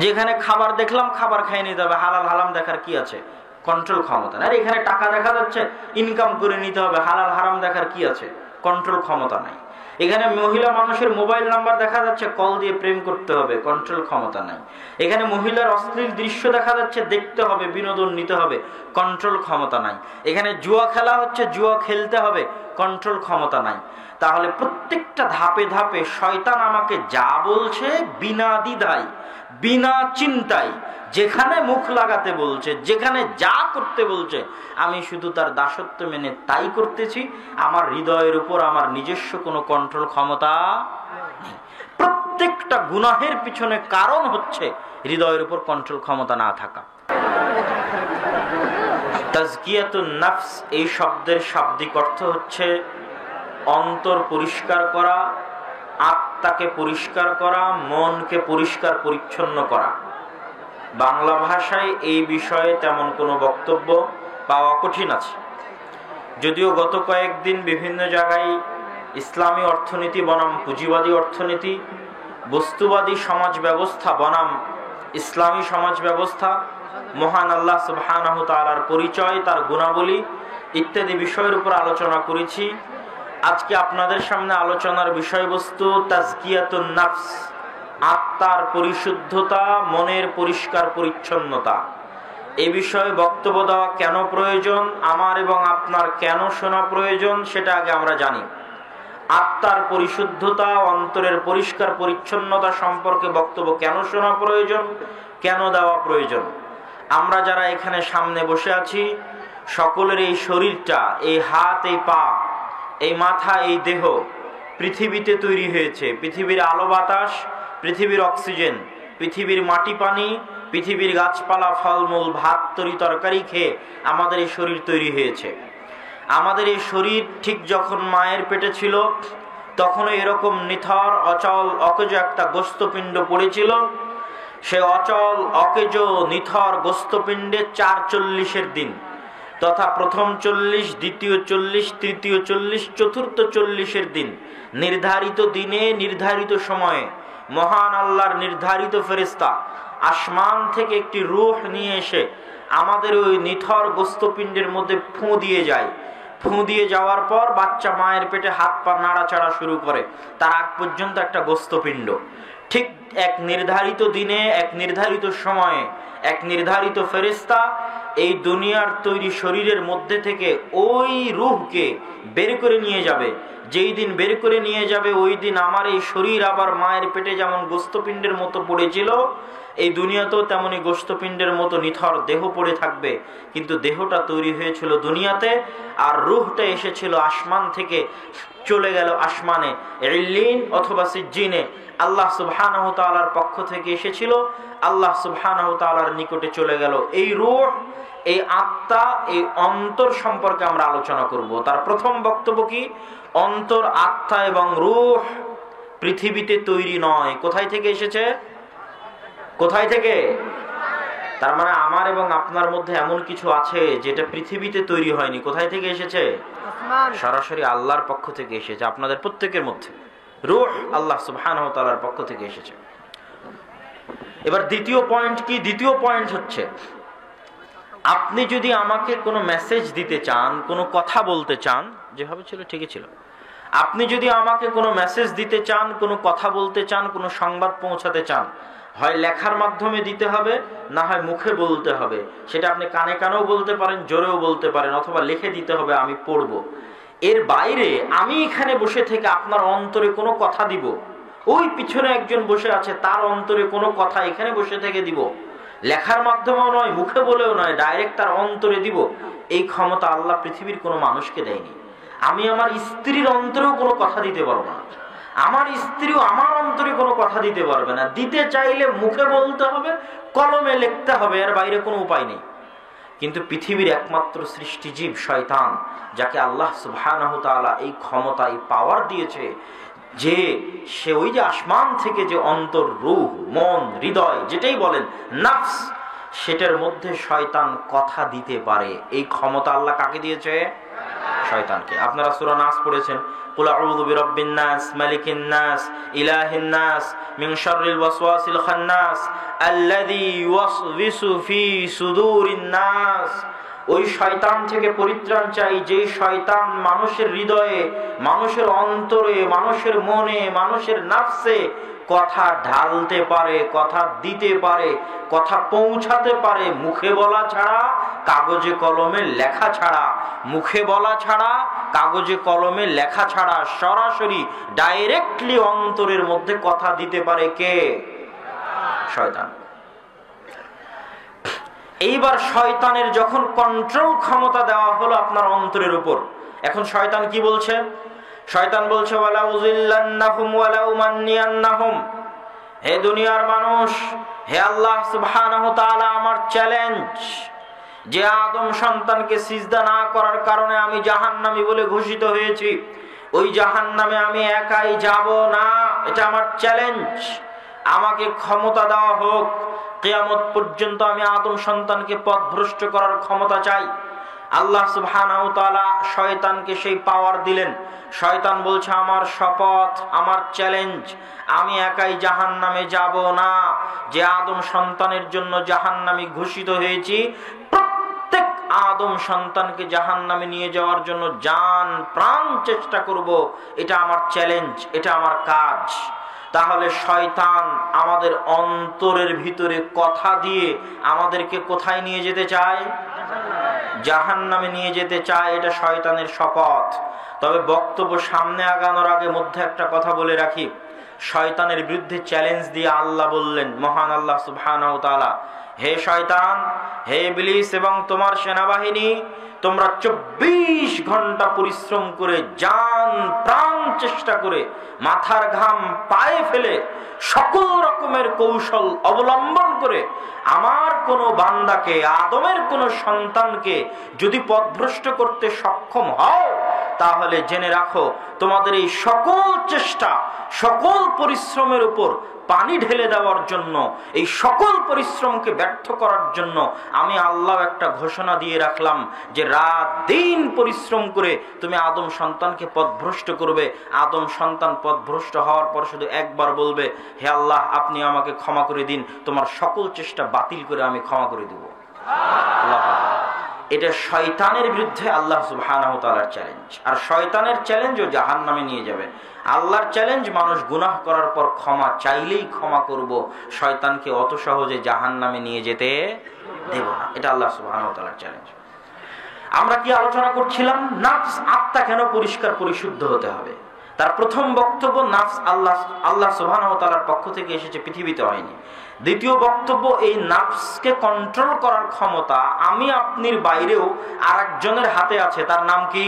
যেখানে খাবার দেখলাম খাবার খাই নিতে হবে, হালাল হারাম দেখার কি আছে? কন্ট্রোল ক্ষমতা নাই। আর এখানে টাকা দেখা যাচ্ছে, ইনকাম করে নিতে হবে, হালাল হারাম দেখার কি আছে? কন্ট্রোল ক্ষমতা নাই। এখানে মহিলা মানুষের মোবাইল নাম্বার দেখা যাচ্ছে, কল দিয়ে প্রেম করতে হবে, কন্ট্রোল ক্ষমতা নাই। এখানে মহিলার অশ্লীল দৃশ্য দেখা যাচ্ছে, দেখতে হবে, বিনোদন নিতে হবে, কন্ট্রোল ক্ষমতা নাই। এখানে জুয়া খেলা হচ্ছে, জুয়া খেলতে হবে, কন্ট্রোল ক্ষমতা নাই। তাহলে প্রত্যেকটা ধাপে ধাপে শয়তান আমাকে যা বলছে বিনা দ্বিধায়, বিনা চিন্তায়, যেখানে মুখ লাগাতে বলছে, যেখানে যা করতে বলছে, আমি শুধু তার দাসত্ব মেনে তাই করতেছি। আমার হৃদয়ের উপর আমার নিজস্ব কোনো কন্ট্রোল ক্ষমতা নেই। প্রত্যেকটা গুনাহের পিছনে কারণ হচ্ছে হৃদয়ের উপর কন্ট্রোল ক্ষমতা না থাকা। তাজকিয়াতুন নফস এই শব্দের শাব্দিক অর্থ হচ্ছে অন্তর পরিষ্কার করা, আত্মাকে পরিষ্কার করা, মনকে পরিষ্কার পরিচ্ছন্ন করা। বাংলা ভাষায় এই বিষয়ে তেমন কোনো বক্তব্য পাওয়া কঠিন আছে। যদিও গত কয়েকদিন বিভিন্ন জায়গায় ইসলামী অর্থনীতি বনাম পুঁজিবাদী অর্থনীতি, বস্তুবাদী সমাজ ব্যবস্থা বনাম ইসলামী সমাজ ব্যবস্থা, মহান আল্লাহ সুবহানাহু তাআলার পরিচয়, তার গুণাবলী ইত্যাদি বিষয়ের উপর আলোচনা করেছি। আজকে আপনাদের সামনে আলোচনার বিষয়বস্তু তাজকিয়াতুন নফস, আত্মার পরিশুদ্ধতা, মনের পরিষ্কার পরিচ্ছন্নতা। এ বিষয়ে বক্তব্য দেওয়া কেন প্রয়োজন, আমার এবং আপনার কেন শোনা প্রয়োজন, সেটা আগে আমরা জানি। আত্মার পরিশুদ্ধতা, অন্তরের পরিষ্কার পরিচ্ছন্নতা সম্পর্কে বক্তব্য কেন শোনা প্রয়োজন, কেন দেওয়া প্রয়োজন। আমরা যারা এখানে সামনে বসে আছি, সকলের এই শরীরটা, এই হাত, এই পা, এই মাথা, এই দেহ পৃথিবীতে তৈরি হয়েছে। পৃথিবীর আলো বাতাস, পৃথিবীর অক্সিজেন, পৃথিবীর মাটি পানি, পৃথিবীর গাছপালা, ফলমূল, ভাত, তরি তরকারি খেয়ে আমাদের এই শরীর তৈরি হয়েছে। আমাদের এই শরীর ঠিক যখন মায়ের পেটে ছিল, তখনও এরকম নিথর, অচল, অকেজ একটা গোস্তপিণ্ড পড়েছিল। সে অচল, অকেজ, নিথর গোস্তপিণ্ডে ৪৪০-এর দিন, তথা প্রথম ৪০, দ্বিতীয় ৪০, তৃতীয় ৪০, চতুর্থ ৪০-এর দিন, নির্ধারিত দিনে, নির্ধারিত সময়ে মহান আল্লাহর নির্ধারিত ফেরেশতা আসমান থেকে একটি রূহ নিয়ে এসে আমাদের ওই নিথর গোস্তপিণ্ডের মধ্যে ফুঁ দিয়ে যায়। ফুঁ দিয়ে যাওয়ার পর বাচ্চা মায়ের পেটে হাত পা নাড়াচাড়া শুরু করে, তার আগ পর্যন্ত একটা গোস্তপিণ্ড। ঠিক এক নির্ধারিত দিনে, এক নির্ধারিত সময়ে, এক নির্ধারিত ফেরেশতা এই দুনিয়ার তৈরি শরীরের মধ্যে থেকে ওই রূহকে বের করে নিয়ে যাবে। যেই দিন বের করে নিয়ে যাবে, ওই দিন আমার এই শরীর আবার মায়ের পেটে যেমন গোস্তপিণ্ডের মতো পড়েছিল, এই দুনিয়াতেও তেমনি গোস্তপিণ্ডের মতো নিথর দেহ পড়ে থাকবে। কিন্তু দেহটা তৈরি হয়েছিল দুনিয়াতে, আর রূহটা এসেছিল আসমান থেকে, চলে গেল আসমানে, ইল্লিন অথবা সিজ্জিনে। আল্লাহ সুবহানাহু তাআলার পক্ষ থেকে এসেছিল, আল্লাহ সুবহানাহু তাআলার নিকটে চলে গেল। এই রূহ, এই আত্মা, এই অন্তর সম্পর্কে আমরা আলোচনা করব। তার প্রথম বক্তব্য কি? অন্তর, আত্মা এবং রূহ পৃথিবীতে তৈরি নয়। কোথায় থেকে এসেছে? কোথায় থেকে? তার মানে আমার এবং আপনার মধ্যে এমন কিছু আছে যেটা পৃথিবীতে তৈরি হয়নি। কোথায় থেকে এসেছে? সরাসরি আল্লাহর পক্ষ থেকে এসেছে। আপনাদের প্রত্যেকের মধ্যে রূহ আল্লাহ সুবহানাহু ওয়া তাআলার পক্ষ থেকে এসেছে। এবার দ্বিতীয় পয়েন্ট কি? দ্বিতীয় পয়েন্ট হচ্ছে, আপনি যদি আমাকে কোনো মেসেজ দিতে চান, কোনো কথা বলতে চান, যেভাবে ছিল ঠিকই ছিল, আপনি যদি আমাকে কোনো মেসেজ দিতে চান, কোনো কথা বলতে চান, কোনো সংবাদ পৌঁছাতে চান, হয় লেখার মাধ্যমে দিতে হবে, না হয় মুখে বলতে হবে। সেটা আপনি কানে কানেও বলতে পারেন, জোরেও বলতে পারেন, অথবা লিখে দিতে হবে, আমি পড়ব। এর বাইরে আমি এখানে বসে থেকে আপনার অন্তরে কোনো কথা দিব, ওই পিছনে একজন বসে আছে, তার অন্তরে কোনো কথা এখানে বসে থেকে দিব, লেখার মাধ্যমেও নয়, মুখে বলেও নয়, ডাইরেক্ট তার অন্তরে দিব, এই ক্ষমতা আল্লাহ পৃথিবীর কোনো মানুষকে দেয়নি। আমি আমার স্ত্রীর অন্তরেও কোনো কথা দিতে পারবো না, আমার স্ত্রীও আমার অন্তরে কোনো কথা দিতে পারবে না। দিতে চাইলে মুখে বলতে হবে, কলমে লিখতে হবে, এর বাইরে কোনো উপায় নেই। কিন্তু পৃথিবীর একমাত্র সৃষ্টিজীব শয়তান, যাকে আল্লাহ সুবহানাহু তাআলা এই ক্ষমতা, এই পাওয়ার দিয়েছে, যে সে ওই যে আসমান থেকে যে অন্তর, রূহ, মন, হৃদয়, যেটাই বলেন নফস, সেটার মধ্যে শয়তান কথা দিতে পারে। এই ক্ষমতা আল্লাহ কাকে দিয়েছে? শয়তানকে। আপনারা সূরা নাস পড়েছেন, কুল আউযু বিরাব্বিন নাস, মালিকিন নাস, ইলাহিন নাস, মিন শাররিল ওয়াসওয়াসিল খান্নাস, আল্লাযী ইউওয়াসওয়িসু ফি সুদুরিন নাস। ওই শয়তান থেকে পরিত্রাণ চাই, যে শয়তান মানুষের হৃদয়ে, মানুষের অন্তরে, মানুষের মনে, মানুষের নাফসে কথা ঢালতে পারে, কথা দিতে পারে, কথা পৌঁছাতে পারে, মুখে বলা ছাড়া, কাগজে কলমে লেখা ছাড়া, মুখে বলা ছাড়া, কাগজে কলমে লেখা ছাড়া, সরাসরি ডাইরেক্টলি অন্তরের মধ্যে কথা দিতে পারে কে? শয়তান। এইবার শয়তানের যখন কন্ট্রোল ক্ষমতা দেওয়া হলো আপনার অন্তরের উপর, এখন শয়তান কি বলছে? শয়তান বলছে, ওয়ালা উযিল্লান্নাহুম ওয়ালা উমান্নিয়ান্নাহুম। হে দুনিয়ার মানুষ, হে আল্লাহ সুবহানাহু ওয়া তাআলা, আমার চ্যালেঞ্জ, যে আদম সন্তানকে সিজদা না করার কারণে আমি জাহান্নামী বলে ঘোষিত হয়েছি, ওই জাহান্নামে আমি একাই যাব না, এটা আমার চ্যালেঞ্জ। আমাকে ক্ষমতা দেওয়া হোক, কিয়ামত পর্যন্ত আমি আদম সন্তানকে পথভ্রষ্ট করার ক্ষমতা চাই। আল্লাহ সুবহানাহু ওয়া তাআলা শয়তানকে সেই পাওয়ার দিলেন। শয়তান বলছে, আমার শপথ, আমার চ্যালেঞ্জ, আমি একাই জাহান্নামে যাব না। যে আদম সন্তানের জন্য জাহান্নামী ঘোষিত হয়েছি, প্রত্যেক আদম সন্তানকে জাহান্নামে নিয়ে যাওয়ার জন্য জান প্রাণ চেষ্টা করব। এটা আমার চ্যালেঞ্জ, এটা আমার কাজ। তাহলে শয়তান আমাদের অন্তরের ভিতরে কথা দিয়ে আমাদেরকে কোথায় নিয়ে যেতে চায়? জাহান্নামে নিয়ে যেতে চায়। এটা শয়তানের শপথ। তবে বক্তব্য সামনে আগানোর আগে মধ্যে একটা কথা বলে রাখি। শয়তানের বিরুদ্ধে চ্যালেঞ্জ দিয়ে আল্লাহ বললেন, মহান আল্লাহ সুবহানাহু ওয়া তাআলা, হে শয়তান, হে ইবলিস এবং তোমার সেনাবাহিনী, তোমরা 24 ঘন্টা পরিশ্রম করে, জান প্রাণ চেষ্টা করে, মাথার ঘাম পায়ে ফেলে, সকল রকমের কৌশল অবলম্বন করে আমার কোন বান্দাকে, আদমের কোন সন্তানকে যদি পথভ্রষ্ট করতে সক্ষম হও, তাহলে জেনে রাখো, তোমাদের এই সকল চেষ্টা, সকল পরিশ্রমের উপর পানি ঢেলে দেওয়ার জন্য, এই সকল পরিশ্রমকে ব্যর্থ করার জন্য আমি আল্লাহ একটা ঘোষণা দিয়ে রাখলাম যে রাত দিন পরিশ্রম করে তুমি আদম সন্তানকে পথভ্রষ্ট করবে। আদম সন্তান পথভ্রষ্ট হওয়ার পর শুধু একবার বলবে, হে আল্লাহ, আপনি আমাকে ক্ষমা করে দিন, তোমার সকল চেষ্টা বাতিল করে আমি ক্ষমা করে দেব। আল্লাহ, এটা শয়তানের বিরুদ্ধে আল্লাহ সুবহানাহু ওয়া তাআলার চ্যালেঞ্জ। আর শয়তানের চ্যালেঞ্জও জাহান্নামে নিয়ে যাবে। আল্লাহর চ্যালেঞ্জ, মানুষ গুনাহ করার পর ক্ষমা চাইলেই ক্ষমা করব, শয়তানকে অত সহজে জাহান্নামে নিয়ে যেতে দেব না। এটা আল্লাহ সুবহানাহু ওয়া তাআলার চ্যালেঞ্জ। আমরা কি আলোচনা করছিলাম? নাফস, আত্মা কেন পরিষ্কার পরিশুদ্ধ হতে হবে। তার প্রথম বক্তব্য, নাফস আল্লাহ সুবহানাহু ওয়া তাআলার পক্ষ থেকে এসেছে, পৃথিবীতে হয়নি। দ্বিতীয় বক্তব্য, এই নাফসকে কন্ট্রোল করার ক্ষমতা আমি আপনির বাইরেও আরেকজনের হাতে আছে, তার নাম কি?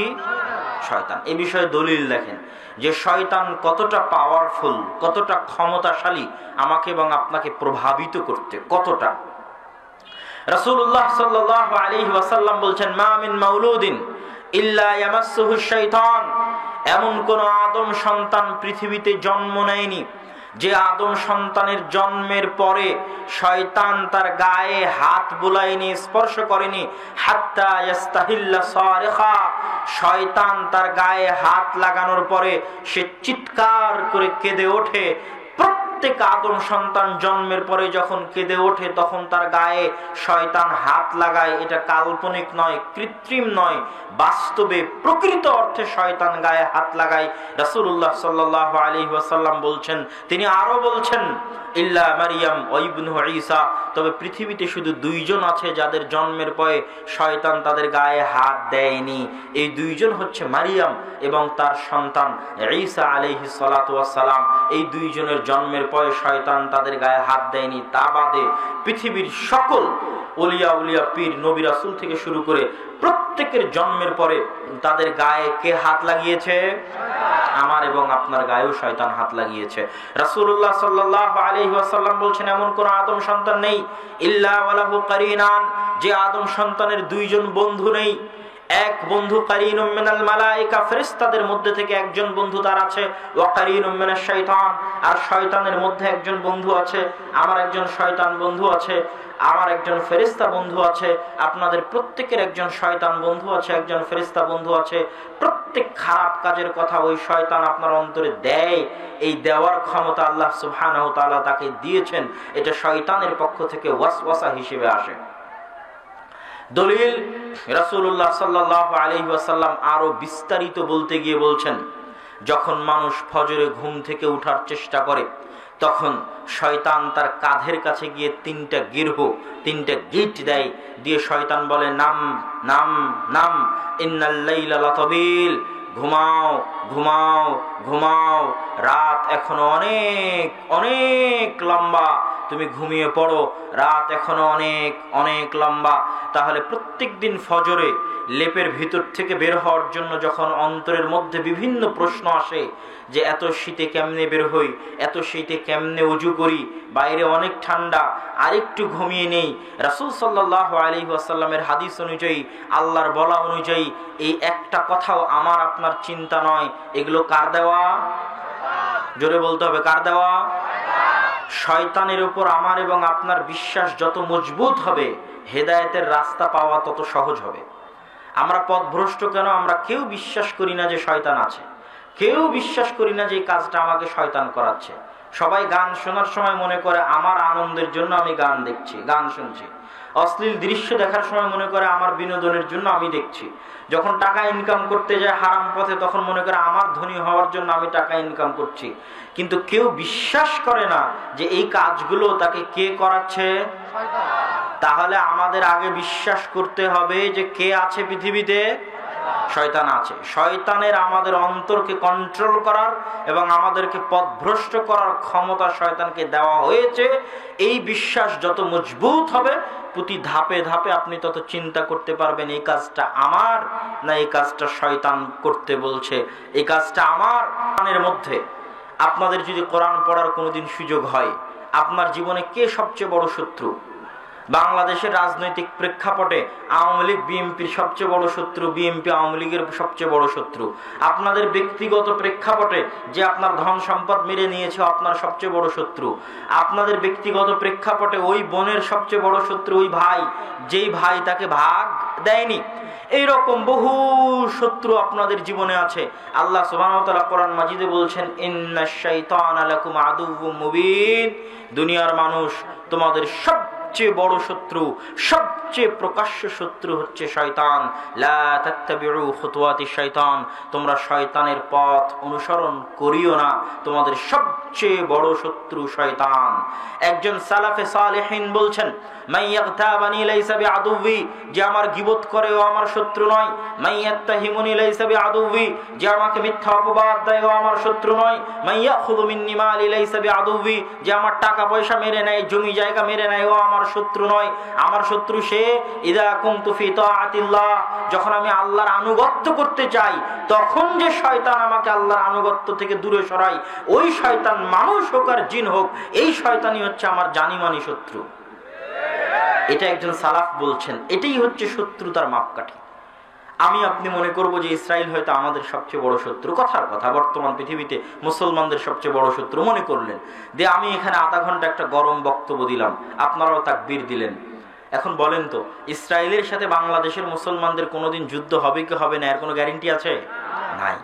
শয়তান। এই বিষয়ে দলিল দেখেন যে শয়তান কতটা পাওয়ারফুল, কতটা ক্ষমতাশালী আমাকে এবং আপনাকে প্রভাবিত করতে, কতটা। রাসূলুল্লাহ সাল্লাল্লাহু আলাইহি ওয়াসাল্লাম বলছেন, মা মিন মাউলুদিন ইল্লা ইয়ামাসসুহু শাইতান। এমন কোন আদম সন্তান পৃথিবীতে জন্ম নেয়নি যে আদম সন্তানের জন্মের পরে শয়তান তার গায়ে হাত বুলায়নি, স্পর্শ করেনি। হাত্তা ইয়াস্তাহিল্লা সারিখা, শয়তান তার গায়ে হাত লাগানোর পরে সে চিৎকার করে কেঁদে ওঠে। প্রত্যেক আদম সন্তান জন্মের পরে যখন কেঁদে ওঠে, তখন তার গায়ে শয়তান হাত লাগায়। এটা কাল্পনিক নয়, কৃত্রিম নয়, বাস্তবে প্রকৃত অর্থে শয়তান গায়ে হাত লাগায়। রাসূলুল্লাহ সাল্লাল্লাহু আলাইহি ওয়াসাল্লাম বলছেন, তিনি আরো বলছেন, ইল্লা মারিয়াম ওয়া ইবনু ঈসা, তবে পৃথিবীতে শুধু 2 জন আছে যাদের জন্মের পরে শয়তান তাদের গায়ে হাত দেয়নি। এই 2 জন হচ্ছে মারিয়াম এবং তার সন্তান ঈসা আলাইহিস সালাতু ওয়াস সালাম। এই 2 জনের জন্মের পরে শয়তান তাদের গায়ে হাত দেয়নি। তা বাদে পৃথিবীর সকল ওলিয়া উলিয়া, পীর, নবী, রাসূল থেকে শুরু করে প্রত্যেকের জন্মের পরে তাদের গায়ে কে হাত লাগিয়েছে? আমার এবং আপনার গায়েও শয়তান হাত লাগিয়েছে। রাসূলুল্লাহ সাল্লাল্লাহু আলাইহি ওয়াসাল্লাম বলছেন, এমন কোন আদম সন্তান নেই ইল্লা ওয়ালাহু কারিনান, যে আদম সন্তানের 2 জন বন্ধু নেই। এক বন্ধু কারিনুম মিনাল মালায়েকা, ফেরেশতাদের মধ্যে থেকে একজন বন্ধু তার আছে, ওয়া কারিনুম মিনাশ শাইতান, আর শয়তানের মধ্যে একজন বন্ধু আছে। আমার একজন শয়তান বন্ধু আছে, আমার একজন ফেরেশতা বন্ধু আছে, আপনাদের প্রত্যেকের একজন শয়তান বন্ধু আছে, একজন ফেরেশতা বন্ধু আছে। প্রত্যেক খারাপ কাজের কথা ওই শয়তান আপনার অন্তরে দেয়। এই দেওয়ার ক্ষমতা আল্লাহ সুবহানাহু ওয়া তাআলা তাকে দিয়েছেন। এটা শয়তানের পক্ষ থেকে ওয়াসওয়াসা হিসেবে আসে। দলিল, রাসূলুল্লাহ সাল্লাল্লাহু আলাইহি ওয়াসাল্লাম আরো বিস্তারিত বলতে গিয়ে বলছেন, যখন মানুষ ফজরে ঘুম থেকে উঠার চেষ্টা করে তখন শয়তান তার কাঁধের কাছে গিয়ে তিনটা গিট দেয়, দিয়ে শয়তান বলে, নাম নাম নাম, ইন্নাল লাইলা লাতাবিল, ঘুমাও ঘুমাও ঘুমাও, রাত এখনো অনেক অনেক লম্বা, তুমি ঘুমিয়ে পড়ো, রাত এখনো অনেক অনেক লম্বা। তাহলে প্রত্যেক দিন ফজরে লেপের ভিতর থেকে বের হওয়ার জন্য যখন অন্তরের মধ্যে বিভিন্ন প্রশ্ন আসে যে এত শীতে কেমনে বের হই, এত শীতে কেমনে ওযু করি, বাইরে অনেক ঠান্ডা, আরেকটু ঘুমিয়ে নেই, রাসূল সাল্লাল্লাহু আলাইহি ওয়াসাল্লামের হাদিস অনুযায়ী, আল্লাহর বলা অনুযায়ী এই একটা কথাও আমার আপনার চিন্তা নয়। এগুলো কার দেওয়া? জোরে বলতে হবে, কার দেওয়া? শয়তানের উপর আমার এবং আপনার বিশ্বাস যত মজবুত হবে, হেদায়েতের রাস্তা পাওয়া তত সহজ হবে। আমরা পথভ্রষ্ট কেন? আমরা কেউ বিশ্বাস করি না যে শয়তান আছে, কেউ বিশ্বাস করি না যে এই কাজটা আমাকে শয়তান করাচ্ছে। সবাই গান শোনার সময় মনে করে আমার আনন্দের জন্য আমি গান দেখছি, গান শুনছি। অশ্লীল দৃশ্য দেখার সময় মনে করে আমার বিনোদনের জন্য আমি দেখছি। যখন টাকা ইনকাম করতে যায় হারাম পথে, তখন মনে করে আমার ধনী হওয়ার জন্য আমি টাকা ইনকাম করছি। কিন্তু কেউ বিশ্বাস করে না যে এই কাজগুলো তাকে কে করাচ্ছে? তাহলে আমাদের আগে বিশ্বাস করতে হবে যে কে আছে পৃথিবীতে? শয়তান আছে। শয়তানের আমাদের অন্তরকে কন্ট্রোল করার এবং আমাদেরকে পথভ্রষ্ট করার ক্ষমতা শয়তানকে দেওয়া হয়েছে। এই বিশ্বাস যত মজবুত হবে, প্রতি ধাপে ধাপে আপনি তত চিন্তা করতে পারবেন এই কাজটা আমার না এই কাজটা শয়তান করতে বলছে, এই কাজটা আমার। কোরআনের মধ্যে আপনাদের যদি কোরআন পড়ার কোনোদিন সুযোগ হয়, আপনার জীবনে কে সবচেয়ে বড় শত্রু? বাংলাদেশের রাজনৈতিক প্রেক্ষাপটে আওয়ামী লীগ বিএনপির সবচেয়ে বড় শত্রু, বিএনপি আওয়ামী লীগের সবচেয়ে বড় শত্রু। আপনাদের ব্যক্তিগত প্রেক্ষাপটে যে আপনার ধন সম্পদ মেরে নিয়েছে আপনার সবচেয়ে বড় শত্রু। আপনাদের ব্যক্তিগত প্রেক্ষাপটে ওই বোনের সবচেয়ে বড় শত্রু ওই ভাই, যেই ভাই তাকে ভাগ দেয়নি। এইরকম বহু শত্রু আপনাদের জীবনে আছে। আল্লাহ সুবহানাহু ওয়া তাআলা কোরআন মাজিদে বলছেন, ইন্নাশ শাইতানা লাকুম আদুউম মুবিন, দুনিয়ার মানুষ তোমাদের সবচেয়ে বড় শত্রু, সবচেয়ে প্রকাশ্য শত্রু হচ্ছে শয়তান। লা তাত্তাবিউ খুতুওয়াতিশ শাইতান, তোমরা শয়তানের পথ অনুসরণ করিও না, তোমাদের সবচেয়ে বড় শত্রু শয়তান। একজন সালাফে সালেহিন বলছেন, মাইয়াগতাবানি লাইসা বিআদুবি, যে আমার গীবত করে ও আমার শত্রু নয়। মাইয়াত্তাহিমুনি লাইসা বিআদুবি, যে আমাকে মিথ্যা অপবাদ দেয় ও আমার শত্রু নয়। মাইয়াখুযু মিন্নি মালি লাইসা বিআদুবি, যে আমার টাকা পয়সা মেরে নেয়, জমি জায়গা মেরে নেয়, ও আমার শত্রু নয়। আমার শত্রু সে ইযা কুনতু ফি তাআতিল্লাহ, যখন আমি আল্লাহর আনুগত্য করতে চাই তখন যে শয়তান আমাকে আল্লাহর আনুগত্য থেকে দূরে সরায়, ওই শয়তান মানুষ হোক আর জিন হোক, এই শয়তানই হচ্ছে আমার জানিমানি শত্রু। এটা একজন সালাফ বলছেন। এটাই হচ্ছে শত্রুতার মাপকাঠি। আমি আপনি মনে করব যে ইসরায়েল হয়তো আমাদের সবচেয়ে বড় শত্রু, কথার কথা, বর্তমান পৃথিবীতে মুসলমানদের সবচেয়ে বড় শত্রু মনে করলেন। দিয়ে আমি এখানে আধা ঘন্টা একটা গরম বক্তব্য দিলাম, আপনারাও তাকবীর দিলেন। এখন বলেন তো, ইসরায়েলের সাথে বাংলাদেশের মুসলমানদের কোনোদিন যুদ্ধ হবে কি হবে না, এর কোনো গ্যারান্টি আছে? নাই।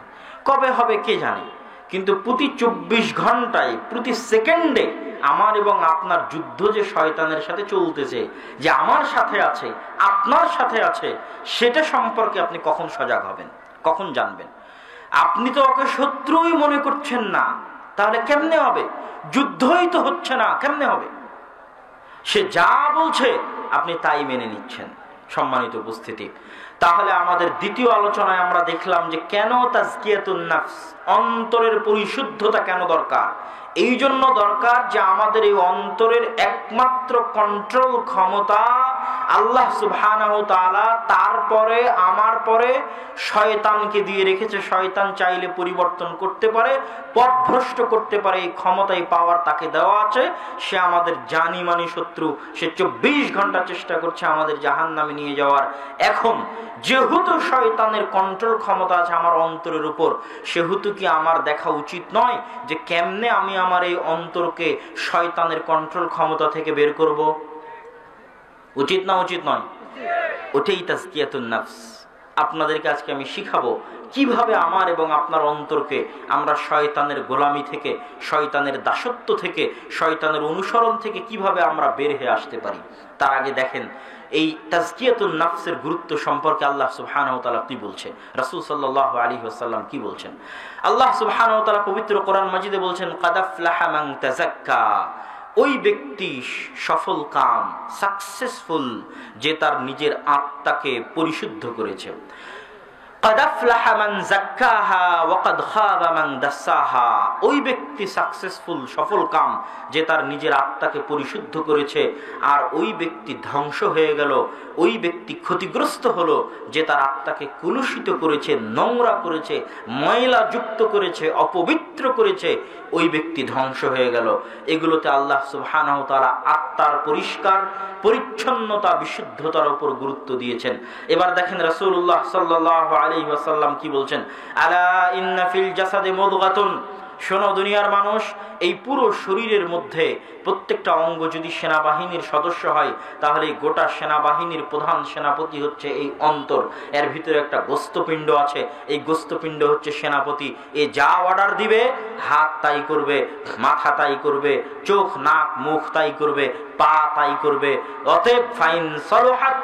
কবে হবে কে জানে। কিন্তু প্রতি 24 ঘন্টায়, প্রতি সেকেন্ডে আমার এবং আপনার যুদ্ধ যে শয়তানের সাথে চলতেছে, যে আমার সাথে আছে, আপনার সাথে আছে, সেটা সম্পর্কে আপনি কখন সজাগ হবেন, কখন জানবেন? আপনি তো ওকে শত্রুই মনে করছেন না, তাহলে কেমনে হবে? যুদ্ধই তো হচ্ছে না, কেমনে হবে? সে যা বলছে আপনি তাই মেনে নিচ্ছেন। সম্মানিত উপস্থিতি, তাহলে আমাদের দ্বিতীয় আলোচনায় আমরা দেখলাম যে কেন তাজকিয়াতুন নাফস, অন্তরের পরিশুদ্ধতা কেন দরকার। এই জন্য দরকার যে আমাদের এই অন্তরের একমাত্র কন্ট্রোল ক্ষমতা আল্লাহ সুবহানাহু ওয়া তাআলা তারপরে আমার পরে শয়তানকে দিয়ে রেখেছে। শয়তান চাইলে পরিবর্তন করতে পারে, পথভ্রষ্ট করতে পারে, এই ক্ষমতায় পাওয়ার তাকে দেওয়া আছে। সে আমাদের জানি মানি শত্রু, সে 24 ঘন্টা চেষ্টা করছে আমাদের জাহান্নামে নিয়ে যাওয়ার। এখন যেহেতু শয়তানের কন্ট্রোল ক্ষমতা আছে আমার অন্তরের উপর, সেহেতু কি আমার দেখা উচিত নয় যে কেমনে আমি আমার এই অন্তরকে শয়তানের কন্ট্রোল ক্ষমতা থেকে বের করব? উচিত না উচিত নয়? ওটাই তাজকিয়াতুন নফস। আপনাদেরকে আজকে আমি শিখাবো কিভাবে আমার এবং আপনার অন্তরকে আমরা শয়তানের গোলামি থেকে, শয়তানের দাসত্ব থেকে, শয়তানের অনুসরণ থেকে কিভাবে আমরা বের হয়ে আসতে পারি। তার আগে দেখেন এই তাজকিয়াতুন নফসের গুরুত্ব সম্পর্কে আল্লাহ সুবহানাহু ওয়া তাআলা কি বলছে, রাসূল সাল্লাল্লাহু আলাইহি ওয়াসাল্লাম কি বলছেন। আল্লাহ সুবহানাহু ওয়া তাআলা পবিত্র কোরআন মাজিদে বলছেন, কাদ আফলাহা মান তাযাক্কা, ওই ব্যক্তি সফল কাম, সাকসেসফুল, যে তার নিজের আত্মাকে পরিশুদ্ধ করেছে। কাদ আফলাহা মান যাক্কাহা ওয়া কাদ খাবা মান দাসাহা, ওই ব্যক্তি সাকসেসফুল, সফল কাম, যে তার নিজের আত্মাকে পরিশুদ্ধ করেছে। আর ওই ব্যক্তি ধ্বংস হয়ে গেল, ওই ব্যক্তি ক্ষতিগ্রস্ত হলো যে তার আত্মাকে কলুষিত করেছে, নোংরা করেছে, ময়লা যুক্ত করেছে, অপবিত্র করেছে, ওই ব্যক্তি ধ্বংস হয়ে গেল। এগুলোতে আল্লাহ সুবহানাহু ওয়া তাআলা আত্মার পরিষ্কার পরিচ্ছন্নতা, বিশুদ্ধতার উপর গুরুত্ব দিয়েছেন। এবার দেখেন রাসূলুল্লাহ সাল্লাল্লাহু আলাইহি ওয়াসাল্লাম কি বলছেন, আলা ইন্না ফিল জাসাদি মুদগাতুন, শোনো দুনিয়ার মানুষ, এই পুরো শরীরের মধ্যে প্রত্যেকটা অঙ্গ যদি সেনাবাহিনীর সদস্য হয়, তাহলে এই গোটা সেনাবাহিনীর প্রধান সেনাপতি হচ্ছে এই অন্তর। এর ভিতরে একটা গোস্তপিণ্ড আছে, এই গোস্তপিণ্ড হচ্ছে সেনাপতি। এ যা অর্ডার দিবে হাত তাই করবে, মাথা তাই করবে, চোখ নাক মুখ তাই করবে, পা তাই করবে। অতএব ফাইন সলহাত,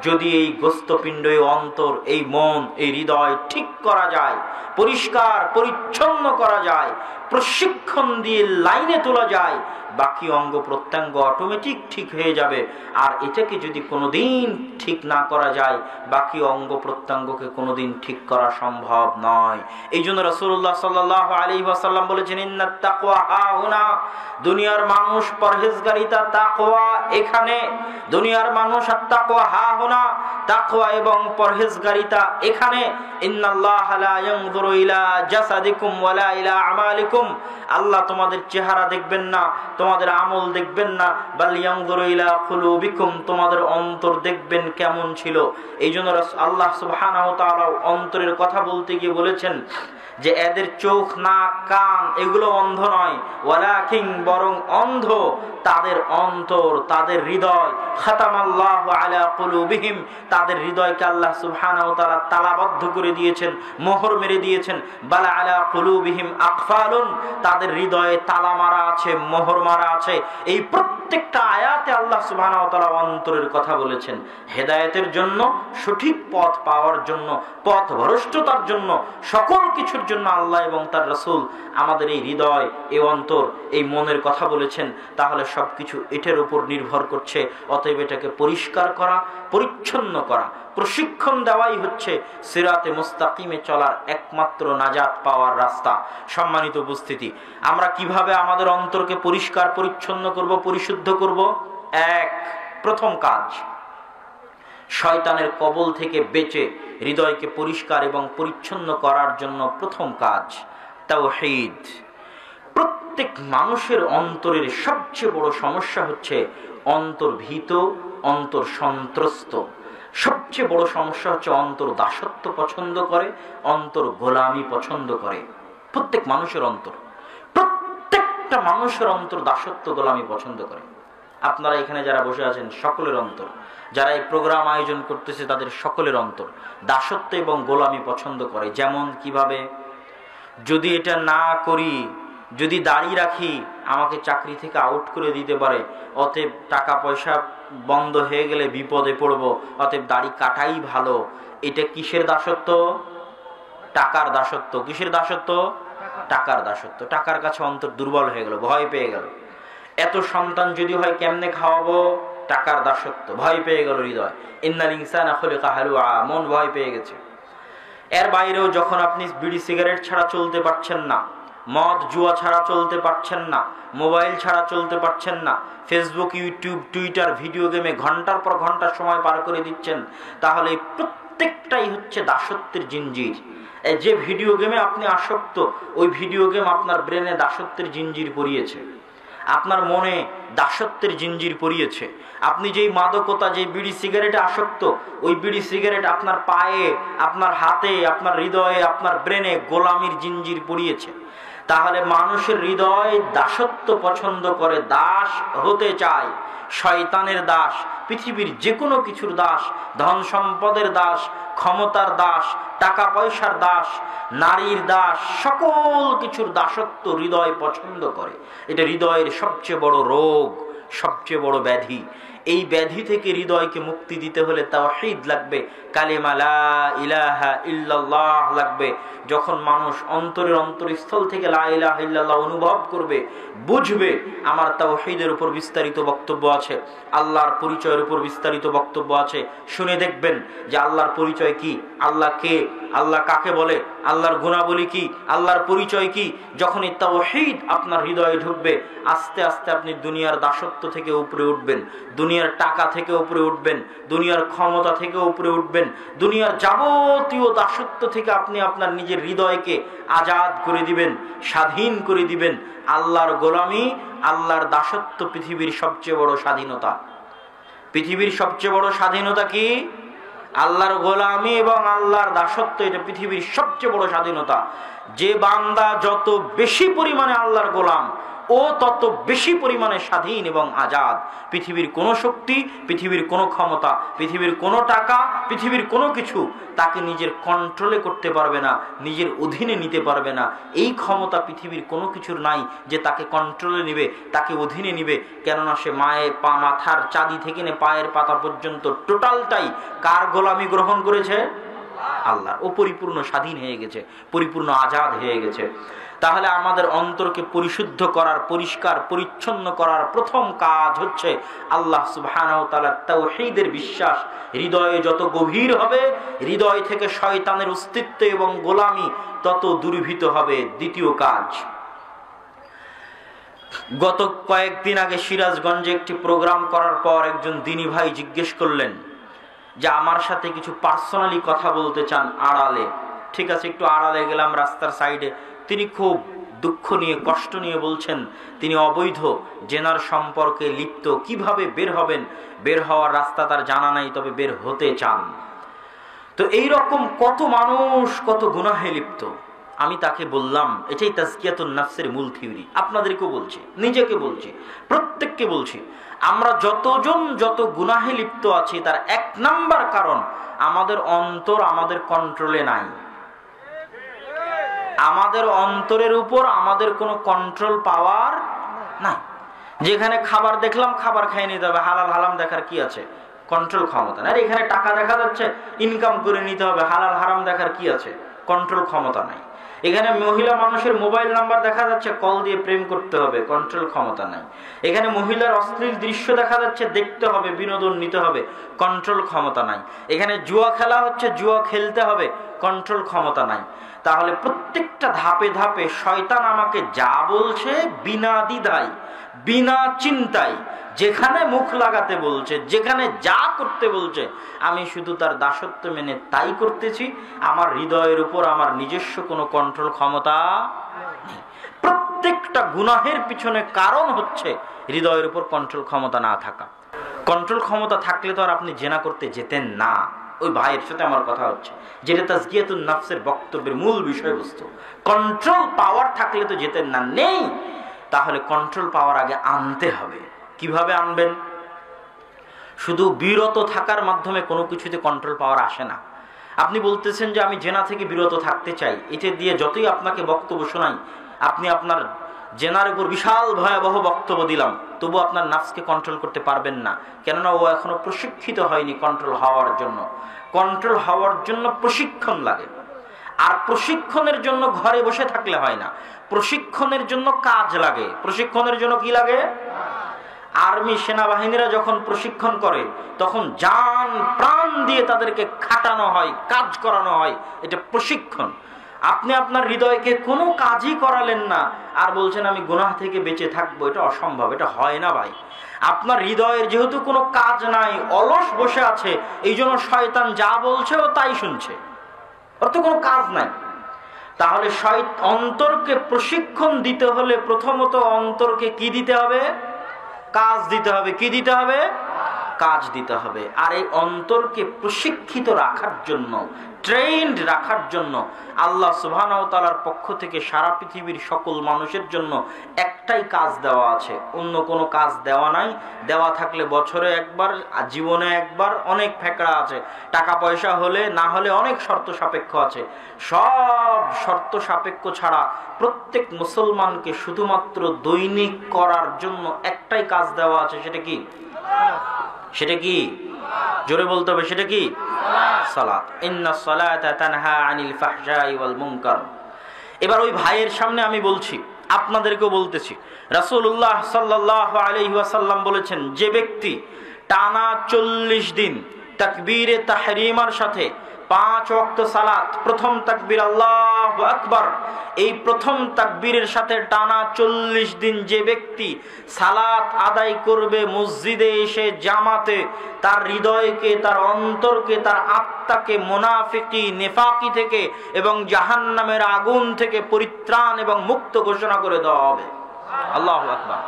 যদি এই গোস্তপিণ্ড, এই অন্তর, এই মন, এই হৃদয় ঠিক করা যায়, পরিষ্কার পরিচ্ছন্ন করা যায়, প্রশিক্ষণ দিয়ে লাইনে তোলা যায়, বাকি অঙ্গ প্রত্যঙ্গ অটোমেটিক ঠিক হয়ে যাবে। আর এটাকে যদি কোনোদিন ঠিক না করা যায়, বাকি অঙ্গ প্রত্যঙ্গকে কোনোদিন ঠিক করা সম্ভব নয়। এই জন্য রাসূলুল্লাহ সাল্লাল্লাহু আলাইহি ওয়াসাল্লাম বলেছেন, ইন্নাত তাকওয়া হাহুনা, দুনিয়ার মানুষ পরহেজগারিতা, তাকওয়া এখানে। দুনিয়ার মানুষ আত-তাকওয়া হাহুনা, তাকওয়া এবং পরহেজগারিতা এখানে। ইন্নাল্লাহা লা ইয়ানজুরু ইলা জাসাদিকুম ওয়ালা ইলা আমালিকুম, আল্লাহ তোমাদের চেহারা দেখবেন না, তোমাদের আমল দেখবেন না, বাল ইয়ানজুরু ইলা কুলুবিকুম, তোমাদের অন্তর দেখবেন কেমন ছিল। এই জন্য আল্লাহ সুবহানাহু ওয়া তাআলা অন্তরের কথা বলতে গিয়ে বলেছেন যে এদের চোখ নাক কান এগুলো অন্ধ নয়, ওয়ালাকিন, বরং অন্ধ তাদের অন্তর, তাদের হৃদয়। খাতামাল্লাহু আলা কুলুবিহিম, তাদের হৃদয়কে আল্লাহ সুবহানাহু ওয়া তাআলা তালাবদ্ধ করে দিয়েছেন, মোহর মেরে দিয়েছেন। বালা আলা কুলুবিহিম আকফালুন, তাদের হৃদয়ে তালা মারা আছে, মোহর মারা আছে। এই প্রত্যেকটা আয়াতে আল্লাহ সুবহানাহু ওয়া তাআলা অন্তরের কথা বলেছেন, হেদায়েতের জন্য, সঠিক পথ পাওয়ার জন্য, পথ ভ্রষ্টতার জন্য, সকল কিছুর জন্য আল্লাহ এবং তার রাসূল আমাদের এই হৃদয়, এই অন্তর, এই মনের কথা বলেছেন। তাহলে সবকিছু এটার উপর নির্ভর করছে। অতএব এটাকে পরিষ্কার করা, পরিচ্ছন্ন করা, প্রশিক্ষণ দেওয়াই হচ্ছে সিরাতে মুস্তাকিমে চলার একমাত্র নাজাত পাওয়ার রাস্তা। সম্মানিত উপস্থিতি, আমরা কিভাবে আমাদের অন্তরকে পরিষ্কার পরিচ্ছন্ন করব, পরিশুদ্ধ করব? প্রথম কাজ, শয়তানের কবল থেকে বেঁচে হৃদয়কে পরিষ্কার এবং পরিচ্ছন্ন করার জন্য প্রথম কাজ তাওহীদ। প্রত্যেক মানুষের অন্তরের সবচেয়ে বড় সমস্যা হচ্ছে অন্তর ভীত, অন্তর সন্ত্রস্ত। সবচেয়ে বড় সমস্যা হচ্ছে অন্তর দাসত্ব পছন্দ করে, অন্তর গোলামি পছন্দ করে। প্রত্যেক মানুষের অন্তর, প্রত্যেকটা মানুষের অন্তর দাসত্ব গোলামি পছন্দ করে। আপনারা এখানে যারা বসে আছেন সকলের অন্তর, যারা এই প্রোগ্রাম আয়োজন করতেছে তাদের সকলের অন্তর দাসত্ব এবং গোলামি পছন্দ করে। যেমন কিভাবে, যদি এটা না করি, যদি দাড়ি রাখি আমাকে চাকরি থেকে আউট করে দিতে পারে, অতএব টাকা পয়সা বন্ধ হয়ে গেলে বিপদে পড়ব, অতএব দাড়ি কাটাই ভালো। এটা কিসের দাসত্ব? টাকার দাসত্ব। কিসের দাসত্ব? টাকার দাসত্ব। টাকার কাছে অন্তর দুর্বল হয়ে গেল, ভয় পেয়ে গেল। এত সন্তান যদি হয় কেমনে খাওয়াবো? টাকার দাসত্ব, ভয় পেয়ে গেল হৃদয়। ইন্নাল ইনসানা খুলিকা হালুআ, মন ভয় পেয়ে গেছে। এর বাইরেও যখন আপনি বিড়ি সিগারেট ছাড়া চলতে পারছেন না, মদ জুয়া ছাড়া চলতে পারছেন না, মোবাইল ছাড়া চলতে পারছেন না, ফেসবুক, ইউটিউব, টুইটার, ভিডিও গেমে ঘন্টার পর ঘন্টা সময় পার করে দিচ্ছেন, তাহলে প্রত্যেকটাই হচ্ছে দাসত্বের জিঞ্জির। যে ভিডিও গেমে আপনি আসক্ত, ওই ভিডিও গেম আপনার ব্রেনে দাসত্বের জিঞ্জির পরিয়েছে, আপনার মনে দাসত্বের জিঞ্জির পরিয়েছে। আপনি যেই মাদকতা, যে বিড়ি সিগারেটে আসক্ত, ওই বিড়ি সিগারেট আপনার পায়ে, আপনার হাতে, আপনার হৃদয়ে, আপনার ব্রেনে গোলামির জিঞ্জির পরিয়েছে। তাহলে মানুষের হৃদয় দাসত্ব পছন্দ করে, দাস হতে চায়, শয়তানের দাস, পৃথিবীর যে কোনো কিছুর দাস, ধন সম্পদের দাস, ক্ষমতার দাস, টাকা পয়সার দাস, নারীর দাস, সকল কিছুর দাসত্ব হৃদয় পছন্দ করে। এটা হৃদয়ের সবচেয়ে বড় রোগ, সবচেয়ে বড় ব্যাধি। এই ব্যাধি থেকে হৃদয়কে মুক্তি দিতে হলে তাওহীদ লাগবে, কালিমা লা ইলাহা ইল্লাল্লাহ লাগবে। যখন মানুষ অন্তরের অন্তরস্থল থেকে লা ইলাহা ইল্লাল্লাহ অনুভব করবে, বুঝবে আমার তাওহীদের উপর বিস্তারিত বক্তব্য আছে, আল্লাহর পরিচয়ের উপর বিস্তারিত বক্তব্য আছে। শুনে দেখবেন যে আল্লাহর পরিচয় কি, আল্লাহ কে, আল্লাহ কাকে বলে, আল্লাহর গুণাবলী কি, আল্লাহর পরিচয় কি। যখন এই তাওহীদ আপনার হৃদয়ে ঢুকবে, আস্তে আস্তে আপনি দুনিয়ার দাসত্ব থেকে উপরে উঠবেন, দুনিয়ার টাকা থেকে উপরে উঠবেন, দুনিয়ার ক্ষমতা থেকে উপরে উঠবেন, দুনিয়ার যাবতীয় দাসত্ব থেকে আপনি আপনার নিজের হৃদয়কে আজাদ করে দিবেন, স্বাধীন করে দিবেন। আল্লাহর গোলামি, আল্লাহর দাসত্ব পৃথিবীর সবচেয়ে বড় স্বাধীনতা। পৃথিবীর সবচেয়ে বড় স্বাধীনতা কি? আল্লাহর গোলামি এবং আল্লাহর দাসত্ব। এটা পৃথিবীর সবচেয়ে বড় স্বাধীনতা। যে বান্দা যত বেশি পরিমাণে আল্লাহর গোলাম, ও তত বেশি পরিমাণে স্বাধীন এবং আজাদ। পৃথিবীর কোনো শক্তি, পৃথিবীর কোনো ক্ষমতা, পৃথিবীর কোনো টাকা, পৃথিবীর কোনো কিছু তাকে নিজের কন্ট্রোলে করতে পারবে না, নিজের অধীনে নিতে পারবে না। এই ক্ষমতা পৃথিবীর কোনো কিছুর নাই যে তাকে কন্ট্রোলে নিবে, তাকে অধীনে নিবে। কেননা সে মাথার চাঁদি থেকে নে পায়ের পাতা পর্যন্ত টোটালটাই কার গোলামি গ্রহণ করেছে? আল্লাহ। ও পরিপূর্ণ স্বাধীন হয়ে গেছে, পরিপূর্ণ আজাদ হয়ে গেছে। তাহলে আমাদের অন্তরকে পরিশুদ্ধ করার, পরিষ্কার পরিচ্ছন্ন করার প্রথম কাজ হচ্ছে আল্লাহ সুবহানাহু ওয়া তাআলার তাওহীদের বিশ্বাস। হৃদয়ে যত গভীর হবে, হৃদয় থেকে শয়তানের অস্তিত্ব এবং গোলামি তত দূরীভূত হবে। দ্বিতীয় কাজ, গত কয়েকদিন আগে সিরাজগঞ্জে একটি প্রোগ্রাম করার পর একজন দিনী ভাই জিজ্ঞেস করলেন যে আমার সাথে কিছু পার্সোনালি কথা বলতে চান আড়ালে। ঠিক আছে, একটু আড়ালে গেলাম, রাস্তার সাইডে। তিনি খুব দুঃখ নিয়ে, কষ্ট নিয়ে বলছেন তিনি অবৈধ জেনার সম্পর্কে লিপ্ত। কিভাবে বের হবেন, বের হওয়ার রাস্তা তার জানা নাই, তবে বের হতে চান। তো এই রকম কত মানুষ কত গুনাহে লিপ্ত। আমি তাকে বললাম, এটাই তাজকিয়াতুন নাফসের মূল থিওরি। আপনাদেরকেও বলছি, নিজেকে বলছি, প্রত্যেককে বলছি, আমরা যতজন যত গুনাহে লিপ্ত আছি তার এক নাম্বার কারণ আমাদের অন্তর আমাদের কন্ট্রোলে নাই। আমাদের অন্তরের উপর আমাদের কোনো কন্ট্রোল পাওয়ার নাই। যেখানে খাবার দেখলাম খাবার খাইয়ে নিতে হবে, হালাল হারাম দেখার কি আছে? কন্ট্রোল ক্ষমতা নাই। এখানে টাকা দেখা যাচ্ছে, ইনকাম করে নিতে হবে, হালাল হারাম দেখার কি আছে? কন্ট্রোল ক্ষমতা নাই। এখানে মহিলা মানুষের মোবাইল নাম্বার দেখা যাচ্ছে, কল দিয়ে প্রেম করতে হবে, কন্ট্রোল ক্ষমতা নাই। এখানে মহিলার অশ্লীল দৃশ্য দেখা যাচ্ছে, দেখতে হবে, বিনোদন নিতে হবে, কন্ট্রোল ক্ষমতা নাই। এখানে জুয়া খেলা হচ্ছে, জুয়া খেলতে হবে, কন্ট্রোল ক্ষমতা নাই। তাহলে প্রত্যেকটা ধাপে ধাপে শয়তান আমাকে যা বলছে বিনা দ্বিধায়, বিনা চিন্তায়, যেখানে মুখ লাগাতে বলছে, যেখানে যা করতে বলছে, আমি শুধু তার দাসত্ব মেনে তাই করতেছি। আমার হৃদয়ের উপর আমার নিজস্ব কোনো কন্ট্রোল ক্ষমতা নেই। প্রত্যেকটা গুনাহের পিছনে কারণ হচ্ছে হৃদয়ের উপর কন্ট্রোল ক্ষমতা না থাকা। কন্ট্রোল ক্ষমতা থাকলে তো আর আপনি জেনা করতে যেতেন না। ওই ভাইয়ের সাথে আমার কথা হচ্ছে, যেটা তাজকিয়াতুন নাফসের বক্তব্যের মূল বিষয়বস্তু। কন্ট্রোল পাওয়ার থাকলে তো যেতেন না, নেই। তাহলে কন্ট্রোল পাওয়ার আগে আনতে হবে। কিভাবে আনবেন? শুধু বিরত থাকার মাধ্যমে কোনো কিছুতে কন্ট্রোল পাওয়ার আসে না। আপনি বলতেছেন যে আমি জেনা থেকে বিরত থাকতে চাই, এটা দিয়ে যতই আপনাকে বক্তব্য শোনাই, আপনি আপনার জেনার উপর বিশাল ভয়াবহ বক্তব্য দিলাম, তবু আপনার নাফসকে কন্ট্রোল করতে পারবেন না। কেননা ও এখনো প্রশিক্ষিত হয়নি কন্ট্রোল হওয়ার জন্য। কন্ট্রোল হওয়ার জন্য প্রশিক্ষণ লাগে। আর প্রশিক্ষণের জন্য ঘরে বসে থাকলে হয় না, প্রশিক্ষণের জন্য কাজ লাগে। প্রশিক্ষণের জন্য কি লাগে? আর্মি, সেনাবাহিনীরা যখন প্রশিক্ষণ করে তখন জান প্রাণ দিয়ে তাদেরকে খাটানো হয়, কাজ করানো হয়, এটা প্রশিক্ষণ। আপনি আপনার হৃদয়কে কোনো কাজই করালেন না আর বলছেন আমি গুনাহ থেকে বেঁচে থাকবো, এটা অসম্ভব, এটা হয় না ভাই। আপনার হৃদয়ের যেহেতু কোনো কাজ নাই, অলস বসে আছে, এই জন্য শয়তান যা বলছে ও তাই শুনছে, ওর তো কোনো কাজ নাই। তাহলে অন্তরকে প্রশিক্ষণ দিতে হলে প্রথমত অন্তরকে কি দিতে হবে? কাজ দিতে হবে। কি দিতে হবে? কাজ দিতে হবে। আর এই অন্তরকে প্রশিক্ষিত রাখার জন্য, ট্রেন্ড রাখার জন্য আল্লাহ সুবহানাহু ওয়া তাআলার পক্ষ থেকে সারা পৃথিবীর সকল মানুষের জন্য একটাই কাজ দেওয়া আছে, অন্য কোনো কাজ দেওয়া নাই। দেওয়া থাকলে বছরে একবার, জীবনে একবার, অনেক ফেকড়া আছে, টাকা পয়সা হলে না হলে অনেক শর্ত সাপেক্ষ আছে। সব শর্ত সাপেক্ষ ছাড়া প্রত্যেক মুসলমানকে শুধুমাত্র দৈনিক করার জন্য একটাই কাজ দেওয়া আছে। সেটা কি? সেটা কি? জোরে বলতে হবে। সেটা কি? সালাত। ইন্নাস সালাতা তানহা আনিল ফাহশাই ওয়াল মুনকার। এবার ওই ভাইয়ের সামনে আমি বলছি, আপনাদেরকেও বলতেছি, রাসূলুল্লাহ সাল্লাল্লাহু আলাইহি ওয়াসাল্লাম বলেছেন, যে ব্যক্তি টানা 40 দিন তাকবীরে তাহরিমার সাথে 5 ওয়াক্ত সালাত, প্রথম তাকবীর আল্লাহু আকবার, এই প্রথম তাকবীরের সাথে টানা 40 দিন যে ব্যক্তি সালাত আদায় করবে মসজিদে এসে জামাতে, তার হৃদয়কে, তার অন্তরকে, তার আত্মাকে মুনাফিকি, নেফাকি থেকে এবং জাহান্নামের আগুন থেকে পরিত্রাণ এবং মুক্ত ঘোষণা করে দেওয়া হবে। আল্লাহু আকবার।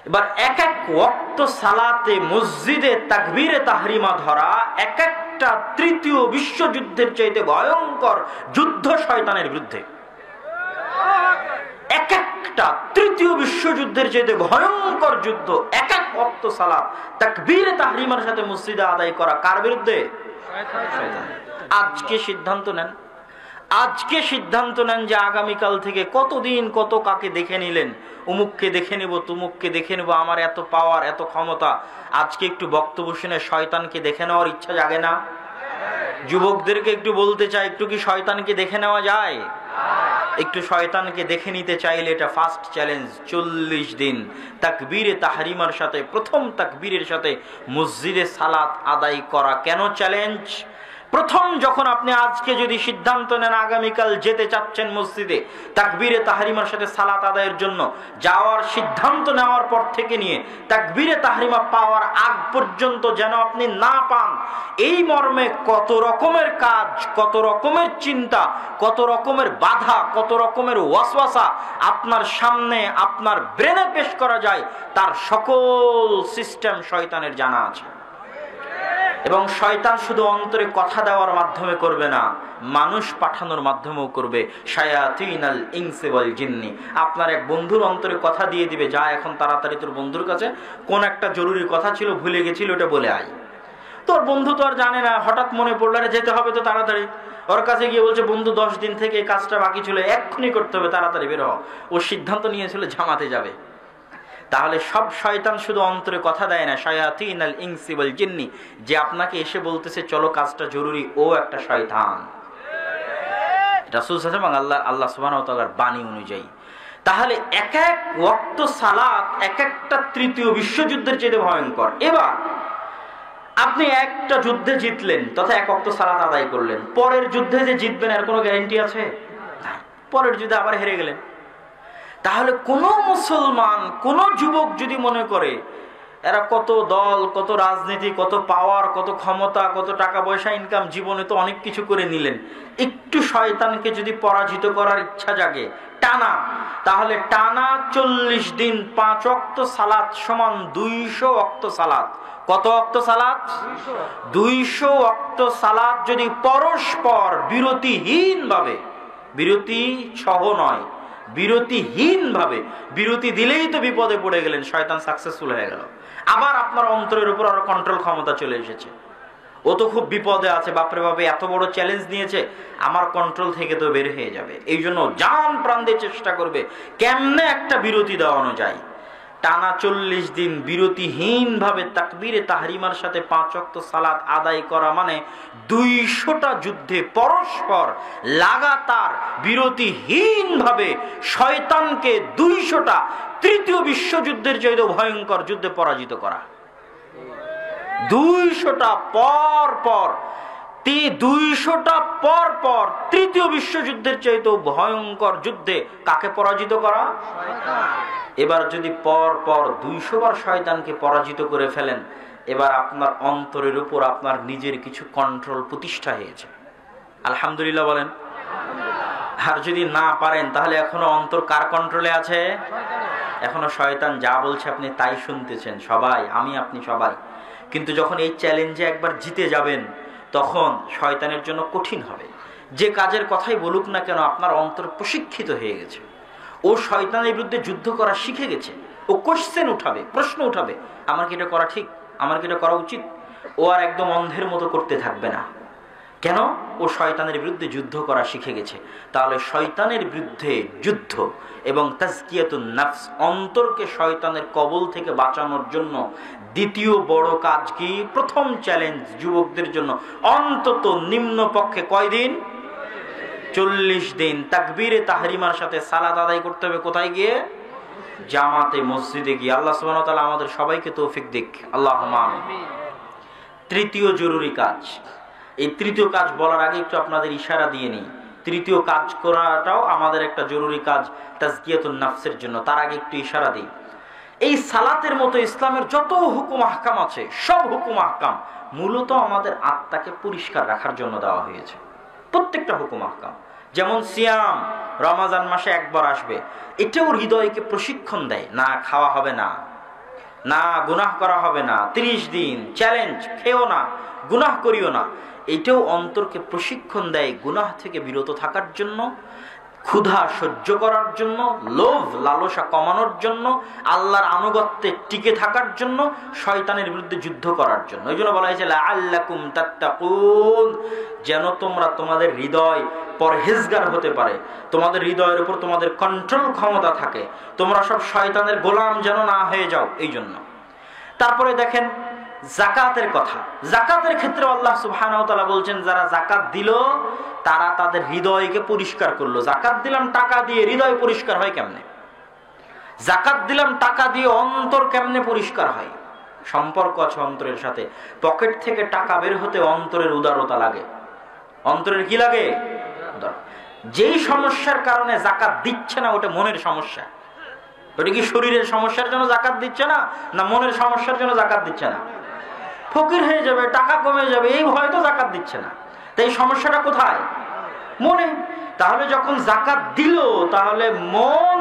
এবার এক এক ওয়াক্ত সালাতে মসজিদে তাকবীরে তাহরিমা ধরা এক একটা তৃতীয় বিশ্বযুদ্ধের চাইতে ভয়ঙ্কর যুদ্ধ শয়তানের বিরুদ্ধে। এক একটা তৃতীয় বিশ্বযুদ্ধের চাইতে ভয়ঙ্কর যুদ্ধ এক এক ওয়াক্ত সালাত তাকবীরে তাহরিমার সাথে মসজিদে আদায় করা কার বিরুদ্ধে? শয়তানের। আজকে সিদ্ধান্ত নেন, আজকে সিদ্ধান্ত নেন যে আগামীকাল থেকে কতদিন কত কাকে দেখে নিলেন, অমুককে দেখে নেব, তুমুককে দেখে নেব, আমার এত পাওয়ার, এত ক্ষমতা। আজকে একটু বক্তব্য শুনে শয়তানকে দেখে নেওয়ার ইচ্ছা জাগে না? যুবকদেরকে একটু বলতে চাই, একটু কি শয়তানকে দেখে নেওয়া যায়? একটু শয়তানকে দেখে নিতে চাইলে এটা ফার্স্ট চ্যালেঞ্জ, 40 দিন তাকবীরে তাহরিমার সাথে, প্রথম তাকবীরের সাথে মসজিদে সালাত আদায় করা। কেন চ্যালেঞ্জ? প্রথম যখন আপনি আজকে যদি সিদ্ধান্ত নেন আগামীকাল যেতে চাচ্ছেন মসজিদে তাকবীরে তাহরিমার সাথে সালাত আদায়ের জন্য, যাওয়ার সিদ্ধান্ত নেওয়ার পর থেকে নিয়ে তাকবীরে তাহরিমা পাওয়ার আগ পর্যন্ত যেন আপনি না পান, এই মর্মে কত রকমের কাজ, কত রকমের চিন্তা, কত রকমের বাধা, কত রকমের ওয়াসওয়াসা আপনার সামনে, আপনার ব্রেনে পেশ করা যায়, তার সকল সিস্টেম শয়তানের জানা আছে। এবং শয়তান শুধু অন্তরে কথা দেওয়ার মাধ্যমে করবে না, মানুষ পাঠানোর মাধ্যমেও করবে। শায়াতিনাল ইনসি ওয়াল জিন্নি। আপনার এক বন্ধুর অন্তরে কথা দিয়ে দিবে, যা এখন তাড়াতাড়ি তোর বন্ধুর কাছে কোন একটা জরুরি কথা ছিল, ভুলে গেছিল, ওটা বলে আয়। তোর বন্ধু তো আর জানে না, হঠাৎ মনে পড়লো আরে যেতে হবে তো তাড়াতাড়ি, ওর কাছে গিয়ে বলছে বন্ধু 10 দিন থেকে এই কাজটা বাকি ছিল, এক্ষুনি করতে হবে, তাড়াতাড়ি বের হ। ও সিদ্ধান্ত নিয়েছিল জামাতে যাবে। তাহলে সব শয়তান শুধু অন্তরে কথা দেয় না, শায়াতিনাল ইনসি ওয়াল জিন্নি, যে আপনাকে এসে বলতেছে চলো কাজটা জরুরি, ও একটা শয়তান। রাসূল সাল্লাল্লাহু আলাইহি ওয়াসাল্লাম আল্লাহ সুবহানাহু ওয়া তাআলার বাণী অনুযায়ী। তাহলে এক এক ওয়াক্ত সালাত এক একটা তৃতীয় বিশ্বযুদ্ধের চেয়ে ভয়ঙ্কর। এবার আপনি একটা যুদ্ধে জিতলেন তথা এক ওয়াক্ত সালাত আদায় করলেন, পরের যুদ্ধে যে জিতবেন এর কোনো গ্যারান্টি আছে? না। পরের যুদ্ধে আবার হেরে গেলেন। তাহলে কোন মুসলমান, কোন যুবক যদি মনে করে এরা কত দল, কত রাজনীতি, কত পাওয়ার, কত ক্ষমতা, কত টাকা পয়সা ইনকাম, জীবনে তো অনেক কিছু করে নিলেন, একটু শয়তানকে যদি পরাজিত করার ইচ্ছা জাগে টানা, তাহলে টানা 40 দিন 5 ওয়াক্ত সালাত সমান 200 ওয়াক্ত সালাত। কত ওয়াক্ত সালাত? 200 ওয়াক্ত সালাত যদি পরস্পর বিরতিহীন ভাবে, বিরতি সহ নয়, বিরতিহীন ভাবে, বিরতি দিলেই তো বিপদে পড়ে গেলেন, শয়তান সাকসেসফুল হয়ে গেল। আবার আপনার অন্তরের উপর আরো কন্ট্রোল ক্ষমতা চলে এসেছে, ও তো খুব বিপদে আছে, বাপরে বাপে এত বড় চ্যালেঞ্জ নিয়েছে, আমার কন্ট্রোল থেকে তো বের হয়ে যাবে। এই জন্য জান প্রাণ দিয়ে চেষ্টা করবে কেমনে একটা বিরতি দেওয়ানো যায়। টানা 40 দিন বিরতিহীন ভাবে তাকবীরে তাহরিমার সাথে 5 ওয়াক্ত সালাত আদায় করা মানে 200টা যুদ্ধে পরস্পর লাগাতার বিরতিহীন ভাবে শয়তানকে 200টা তৃতীয় বিশ্বযুদ্ধের চাইতে ভয়ঙ্কর যুদ্ধে পরাজিত করা। 200টা পর পর 200টা পর পর তৃতীয় বিশ্বযুদ্ধের চাইতেও ভয়ঙ্কর যুদ্ধে কাকে পরাজিত করা? এবার যদি পর পর 200 বার শয়তানকে পরাজিত করে ফেলেন, এবার আপনার অন্তরের উপর আপনার নিজের কিছু কন্ট্রোল প্রতিষ্ঠা হয়েছে। আলহামদুলিল্লাহ বলেন। আর যদি না পারেন তাহলে এখনো অন্তর কার কন্ট্রোলে আছে? এখনো শয়তান যা বলছে আপনি তাই শুনতেছেন, সবাই, আমি আপনি সবাই। কিন্তু যখন এই চ্যালেঞ্জে একবার জিতে যাবেন তখন শয়তানের জন্য কঠিন হবে। যে কাজের কথাই বলুক না কেন আপনার অন্তর প্রশিক্ষিত হয়ে গেছে, ও শয়তানের বিরুদ্ধে যুদ্ধ করা শিখে গেছে। ও কোশ্চেন উঠাবে, প্রশ্ন উঠাবে, আমার কি এটা করা ঠিক, আমার কি এটা করা উচিত। ও আর একদম অন্ধের মতো করতে থাকবে না। কেন? ও শয়তানের বিরুদ্ধে যুদ্ধ করা শিখে গেছে। তাহলে শয়তানের বিরুদ্ধে যুদ্ধ এবং তাজকিয়াতুন নাফস, অন্তরকে শয়তানের কবল থেকে বাঁচানোর জন্য দ্বিতীয় বড় কাজ কি? প্রথম চ্যালেঞ্জ যুবকদের জন্য, অন্তত নিম্ন পক্ষে কয়দিন? 40 দিন তাকবীরে তাহরিমার সাথে সালাত আদায় করতে হবে। কোথায় গিয়ে? জামাতে, মসজিদে গিয়ে। আল্লাহ সুবহানাহু ওয়া তাআলা আমাদের সবাইকে তৌফিক দিক, আল্লাহুম্মা আমিন। তৃতীয় জরুরি কাজ, এই তৃতীয় কাজ বলার আগে একটু আপনাদের ইশারা দিয়ে নিই। তৃতীয় কাজ করাটাও আমাদের একটা জরুরি কাজ তাজকিয়াতুন নাফসের জন্য। তার আগে একটু ইশারা দিই। এই সালাতের মতো ইসলামের যত হুকুম আহকাম আছে, সব হুকুম আহকাম মূলত আমাদের আত্মাকে পরিষ্কার রাখার জন্য দেওয়া হয়েছে। প্রত্যেকটা হুকুম আহকাম, যেমন সিয়াম, রমাজান মাসে একবার আসবে, এটাও হৃদয়কে প্রশিক্ষণ দেয়। না খাওয়া হবে না, না গুনাহ করা হবে না, 30 দিন চ্যালেঞ্জ, খেও না, গুনাহ করিও না। এটাও অন্তরকে প্রশিক্ষণ দেয় গুনাহ থেকে বিরত থাকার জন্য, ক্ষুধা সহ্য করার জন্য, লোভ লালসা কমানোর জন্য, আল্লাহর আনুগত্যে টিকে থাকার জন্য, শয়তানের বিরুদ্ধে যুদ্ধ করার জন্য। ওই জন্য বলা হয়েছে লাআল্লাকুম তাত্তাকুন, যেন তোমরা তোমাদের হৃদয় পরহেজগার হতে পারে, তোমাদের হৃদয়ের উপর তোমাদের কন্ট্রোল ক্ষমতা থাকে, তোমরা সব শয়তানের গোলাম যেন না হয়ে যাও। এই জন্য তারপরে দেখেন যাকাতের কথা। যাকাতের ক্ষেত্রে আল্লাহ সুবহানাহু ওয়া তাআলা বলছেন, যারা যাকাত দিল তারা তাদের হৃদয়কে পরিষ্কার করলো। যাকাত দিলাম টাকা দিয়ে, হৃদয় পরিষ্কার হয় কেমনে? যাকাত দিলাম টাকা দিয়ে, অন্তর কেমনে পরিষ্কার হয়? সম্পর্ক আছে অন্তরের সাথে। পকেট থেকে টাকা বের হতে অন্তরের উদারতা লাগে। অন্তরের কি লাগে? যেই সমস্যার কারণে যাকাত দিচ্ছে না ওটা মনের সমস্যা। ওটা কি শরীরের সমস্যার জন্য যাকাত দিচ্ছে না, না মনের সমস্যার জন্য যাকাত দিচ্ছে না? ফকির হয়ে যাবে, টাকা কমে যাবে, এই হয়তো যাকাত দিচ্ছে না। তাই সমস্যাটা কোথায়? মনে। তাহলে যখন যাকাত দিল, তাহলে মন